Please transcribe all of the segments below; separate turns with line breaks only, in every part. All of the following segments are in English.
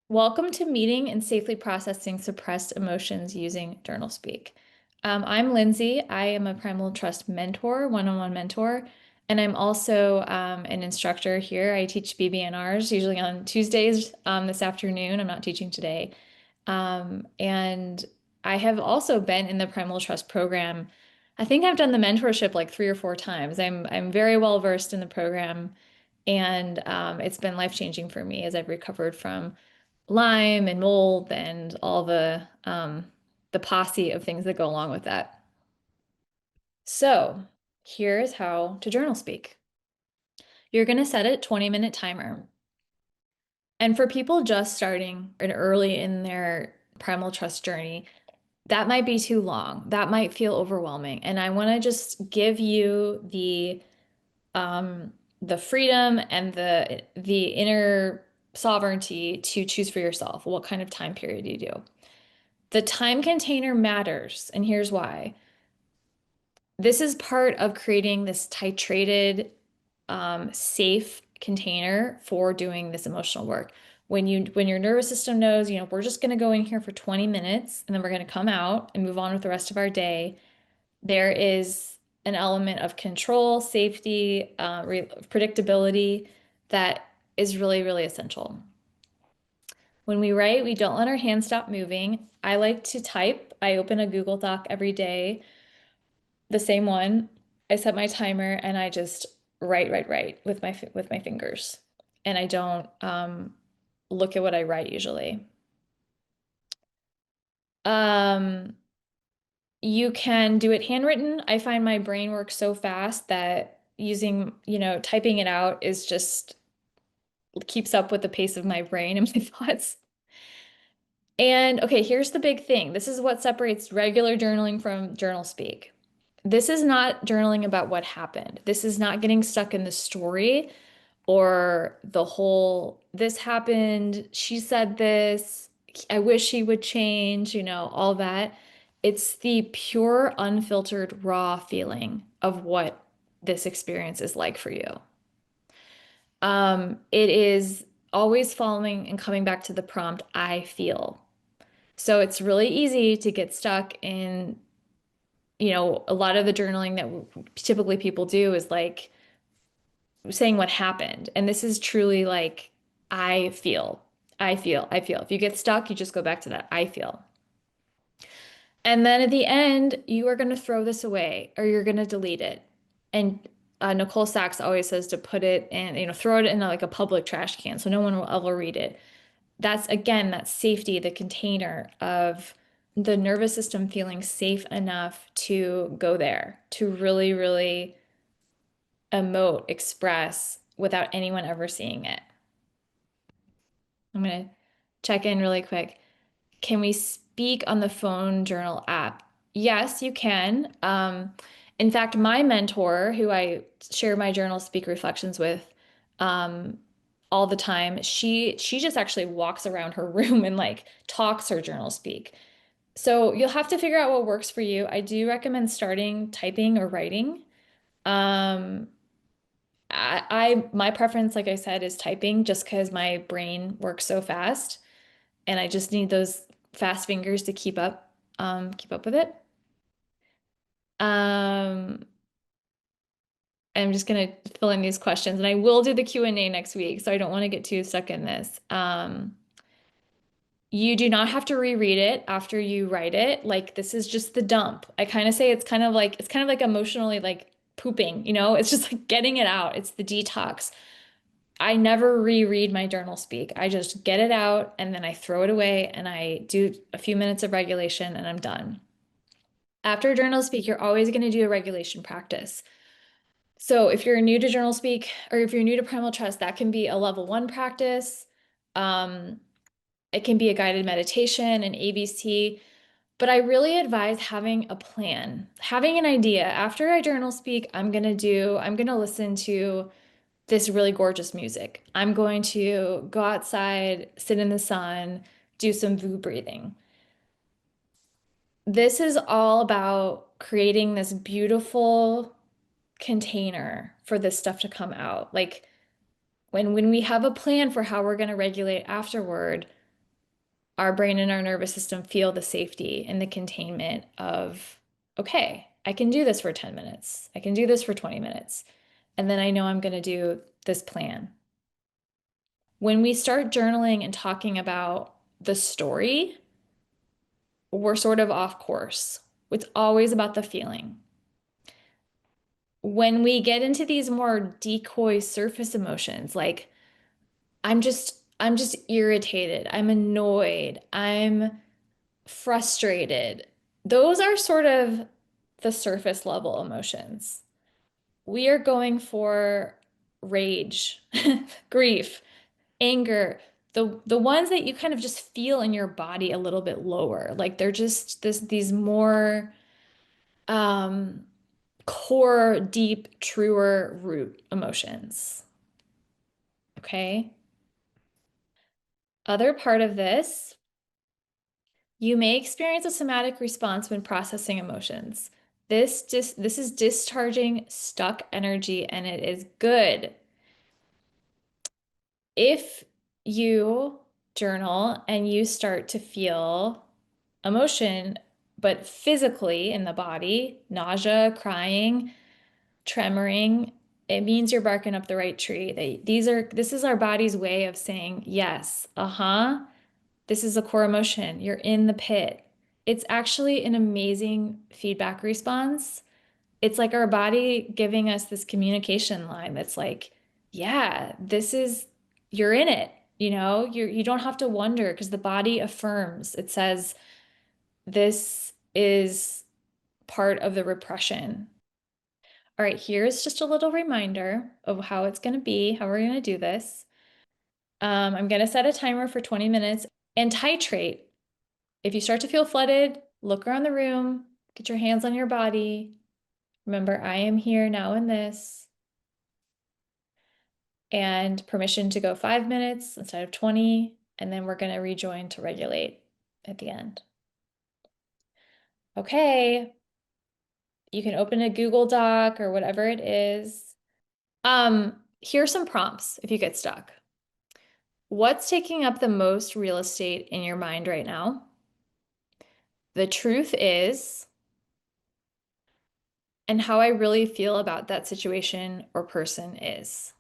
Welcome to meeting and safely processing suppressed emotions using JournalSpeak. I'm Lindsay. I am a Primal Trust mentor, one-on-one mentor, and I'm also an instructor here. I teach BBNRs usually on Tuesdays this afternoon. I'm not teaching today. And I have also been in the Primal Trust program. I think I've done the mentorship like 3 or 4 times. I'm very well versed in the program, and it's been life-changing for me as I've recovered from Lyme and mold and all the posse of things that go along with that. So here's how to journal speak. You're going to set a 20-minute timer. And for people just starting and early in their primal trust journey, that might be too long. That might feel overwhelming. And I want to just give you the freedom and the inner sovereignty to choose for yourself what kind of time period you do. The time container matters, and here's why. This is part of creating this titrated, safe container for doing this emotional work. When your nervous system knows, we're just going to go in here for 20 minutes and then we're going to come out and move on with the rest of our day, there is an element of control, safety, predictability that is really, really essential. When we write, we don't let our hands stop moving. I like to type. I open a Google Doc every day, the same one. I set my timer and I just write with my fingers. And I don't look at what I write usually. Um, you can do it handwritten. I find my brain works so fast that using, typing it out is just keeps up with the pace of my brain and my thoughts. And okay, here's the big thing. This is what separates regular journaling from journal speak. This is not journaling about what happened. This is not getting stuck in the story or the whole, this happened, she said this, I wish she would change, all that. It's the pure, unfiltered, raw feeling of what this experience is like for you. It is always following and coming back to the prompt, I feel. So it's really easy to get stuck in, a lot of the journaling that typically people do is like saying what happened. And this is truly like, I feel, I feel, I feel. If you get stuck, you just go back to that, I feel. And then at the end, you are going to throw this away or you're going to delete it. And Nicole Sachs always says to put it in, throw it in like a public trash can so no one will ever read it. That's again, that safety, the container of the nervous system feeling safe enough to go there, to really, really emote, express without anyone ever seeing it. I'm going to check in really quick. Can we speak on the phone journal app? Yes, you can. In fact, my mentor, who I share my journal speak reflections with, um, all the time, she just actually walks around her room and like talks her journal speak. So you'll have to figure out what works for you. I do recommend starting typing or writing. Um, my preference, like I said, is typing just because my brain works so fast and I just need those fast fingers to keep up with it. Um, I'm just gonna fill in these questions, and I will do the Q&A next week, so I don't want to get too stuck in this. You do not have to reread it after you write it. Like this is just the dump. I kind of say it's kind of like emotionally like pooping, It's just like getting it out. It's the detox. I never reread my journal speak. I just get it out and then I throw it away and I do a few minutes of regulation and I'm done. After journal speak, you're always going to do a regulation practice. So if you're new to journal speak or if you're new to primal trust, that can be a level 1 practice. Um, it can be a guided meditation, an ABC, but I really advise having a plan, having an idea. After I journal speak, I'm going to listen to this really gorgeous music. I'm going to go outside, sit in the sun, do some VU breathing. This is all about creating this beautiful container for this stuff to come out. Like when we have a plan for how we're going to regulate afterward, our brain and our nervous system feel the safety and the containment of, okay, I can do this for 10 minutes. I can do this for 20 minutes. And then I know I'm going to do this plan. When we start journaling and talking about the story, we're sort of off course. It's always about the feeling. When we get into these more decoy surface emotions, like I'm just irritated, I'm annoyed, I'm frustrated. Those are sort of the surface level emotions. We are going for rage, grief, anger, the ones that you kind of just feel in your body a little bit lower. Like they're just these more um core, deep, truer root emotions. Okay? Other part of this, you may experience a somatic response when processing emotions. This is discharging stuck energy and it is good. If you journal and you start to feel emotion, but physically in the body, nausea, crying, tremoring, it means you're barking up the right tree. This is our body's way of saying, yes, this is a core emotion. You're in the pit. It's actually an amazing feedback response. It's like our body giving us this communication line that's like, yeah, you're in it. You don't have to wonder because the body affirms. It says, this is part of the repression. All right, here's just a little reminder of how it's going to be, how we're going to do this. I'm going to set a timer for 20 minutes and titrate. If you start to feel flooded, look around the room, get your hands on your body. Remember, I am here now in this. And permission to go 5 minutes instead of 20. And then we're going to rejoin to regulate at the end. Okay. You can open a Google Doc or whatever it is. Here's some prompts if you get stuck. What's taking up the most real estate in your mind right now? The truth is, and how I really feel about that situation or person is.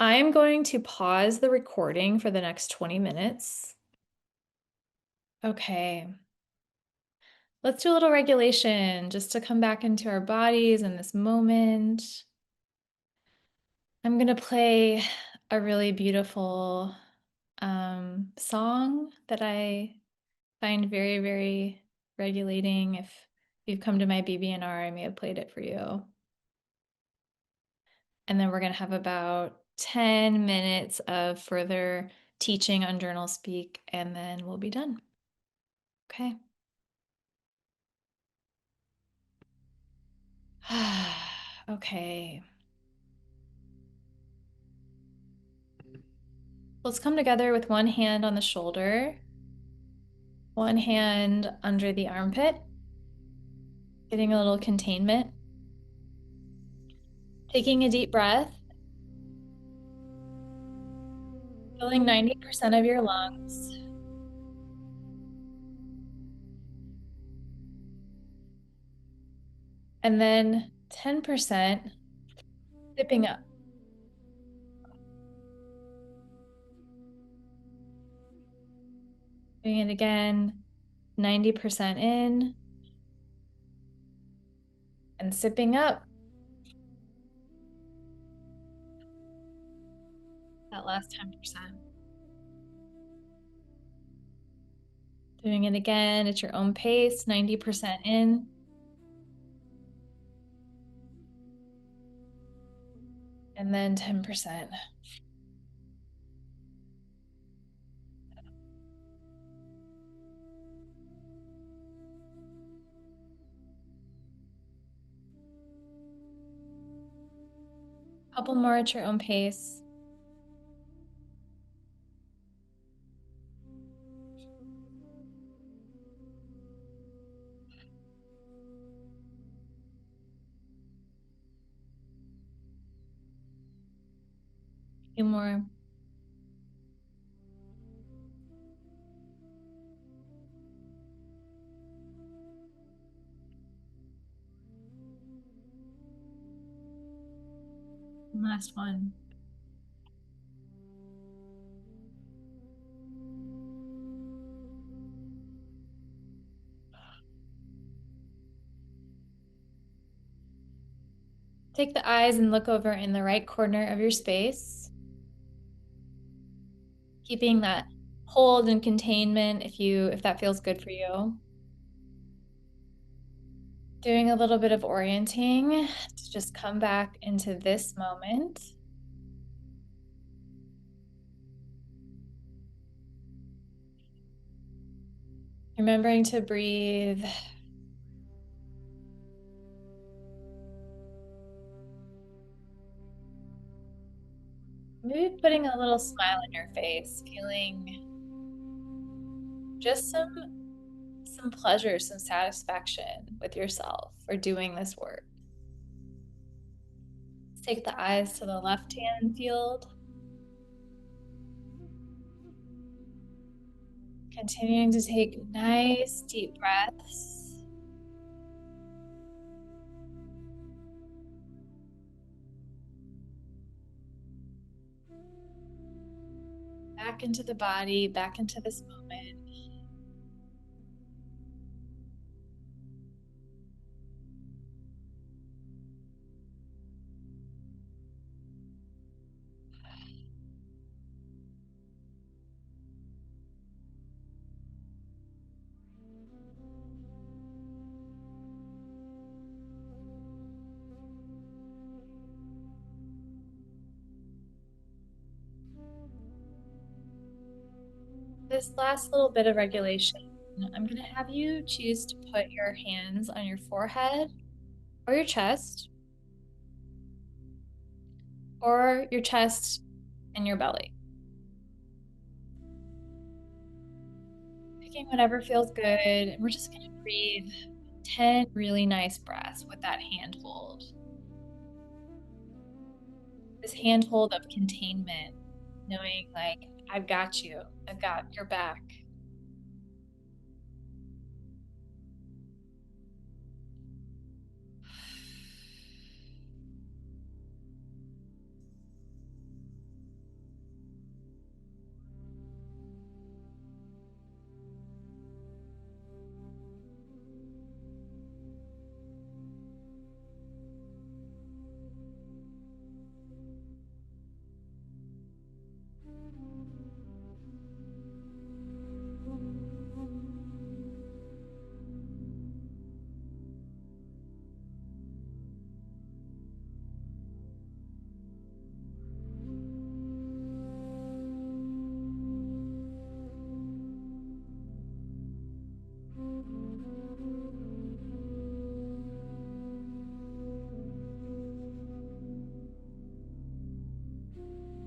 I am going to pause the recording for the next 20 minutes. Okay. Let's do a little regulation just to come back into our bodies in this moment. I'm going to play a really beautiful song that I find very, very regulating. If you've come to my BB&R, I may have played it for you. And then we're going to have about 10 minutes of further teaching on JournalSpeak, and then we'll be done. Okay. Okay. Let's come together with one hand on the shoulder, one hand under the armpit, getting a little containment. Taking a deep breath, filling 90% of your lungs. And then 10% zipping up. Doing it again, 90% in and sipping up. That last 10%. Doing it again at your own pace, 90% in. And then 10%. Couple more at your own pace. A few more. last one. Take the eyes and look over in the right corner of your space, keeping that hold and containment if that feels good for you. Doing a little bit of orienting to just come back into this moment. Remembering to breathe. Maybe putting a little smile on your face, feeling just some pleasure, some satisfaction with yourself for doing this work. Let's take the eyes to the left-hand field. Continuing to take nice deep breaths. Back into the body, back into this moment. This last little bit of regulation, I'm going to have you choose to put your hands on your forehead or your chest, or your chest and your belly. Picking whatever feels good. And we're just going to breathe 10 really nice breaths with that hand hold. This hand hold of containment, knowing like, I've got you, I've got your back.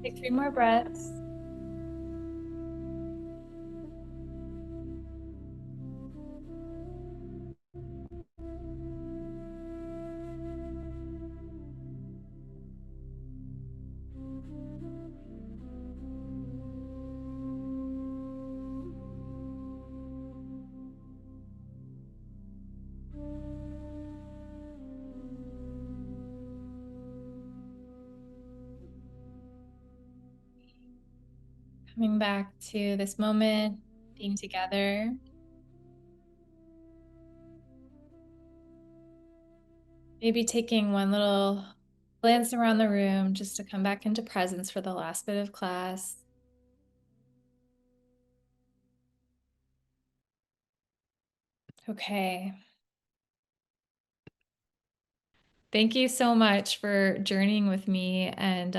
Take 3 more breaths. Coming back to this moment, being together. Maybe taking one little glance around the room just to come back into presence for the last bit of class. Okay. Thank you so much for journeying with me, and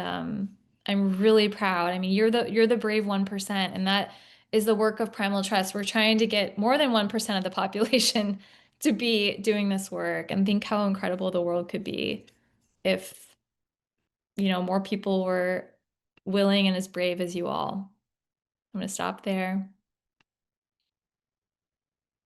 I'm really proud. I mean, you're the brave 1%, and that is the work of Primal Trust. We're trying to get more than 1% of the population to be doing this work, and think how incredible the world could be if, more people were willing and as brave as you all. I'm going to stop there.